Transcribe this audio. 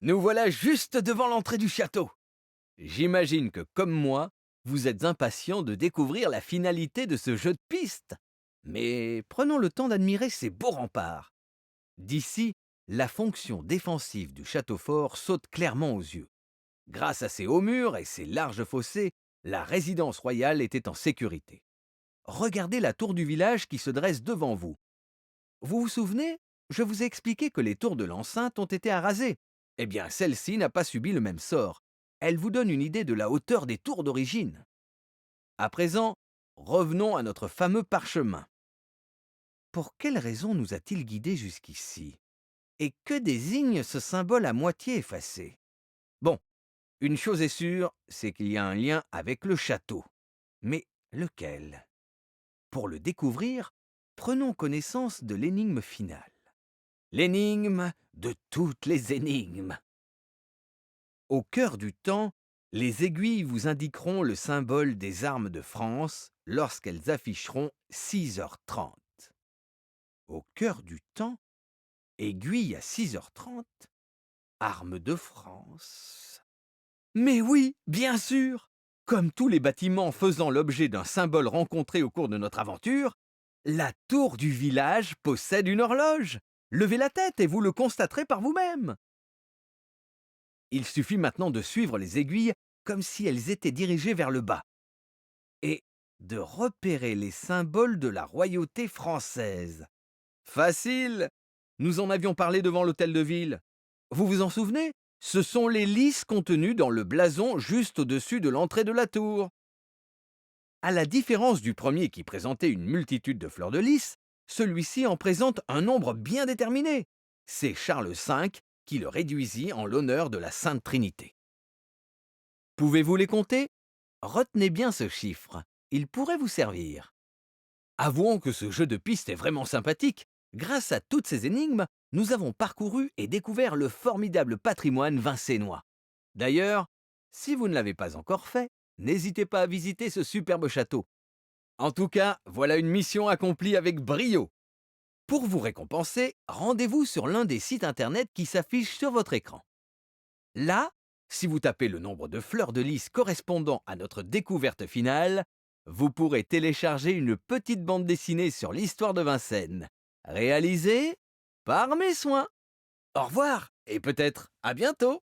Nous voilà juste devant l'entrée du château. J'imagine que, comme moi, vous êtes impatient de découvrir la finalité de ce jeu de piste. Mais prenons le temps d'admirer ces beaux remparts. D'ici, la fonction défensive du château fort saute clairement aux yeux. Grâce à ses hauts murs et ses larges fossés, la résidence royale était en sécurité. Regardez la tour du village qui se dresse devant vous. Vous vous souvenez? Je vous ai expliqué que les tours de l'enceinte ont été arasées. Eh bien, celle-ci n'a pas subi le même sort. Elle vous donne une idée de la hauteur des tours d'origine. À présent, revenons à notre fameux parchemin. Pour quelle raison nous a-t-il guidés jusqu'ici? Et que désigne ce symbole à moitié effacé? Bon, une chose est sûre, c'est qu'il y a un lien avec le château. Mais lequel? Pour le découvrir, prenons connaissance de l'énigme finale. L'énigme de toutes les énigmes. Au cœur du temps, les aiguilles vous indiqueront le symbole des armes de France lorsqu'elles afficheront 6h30. Au cœur du temps, aiguille à 6h30, armes de France. Mais oui, bien sûr! Comme tous les bâtiments faisant l'objet d'un symbole rencontré au cours de notre aventure, la tour du village possède une horloge. Levez la tête et vous le constaterez par vous-même. Il suffit maintenant de suivre les aiguilles comme si elles étaient dirigées vers le bas et de repérer les symboles de la royauté française. Facile! Nous en avions parlé devant l'hôtel de ville. Vous vous en souvenez? Ce sont les lys contenus dans le blason juste au-dessus de l'entrée de la tour. À la différence du premier qui présentait une multitude de fleurs de lys, celui-ci en présente un nombre bien déterminé. C'est Charles V qui le réduisit en l'honneur de la Sainte Trinité. Pouvez-vous les compter? Retenez bien ce chiffre, il pourrait vous servir. Avouons que ce jeu de piste est vraiment sympathique. Grâce à toutes ces énigmes, nous avons parcouru et découvert le formidable patrimoine vincénois. D'ailleurs, si vous ne l'avez pas encore fait, n'hésitez pas à visiter ce superbe château. En tout cas, voilà une mission accomplie avec brio. Pour vous récompenser, rendez-vous sur l'un des sites internet qui s'affichent sur votre écran. Là, si vous tapez le nombre de fleurs de lys correspondant à notre découverte finale, vous pourrez télécharger une petite bande dessinée sur l'histoire de Vincennes, réalisée par mes soins. Au revoir et peut-être à bientôt!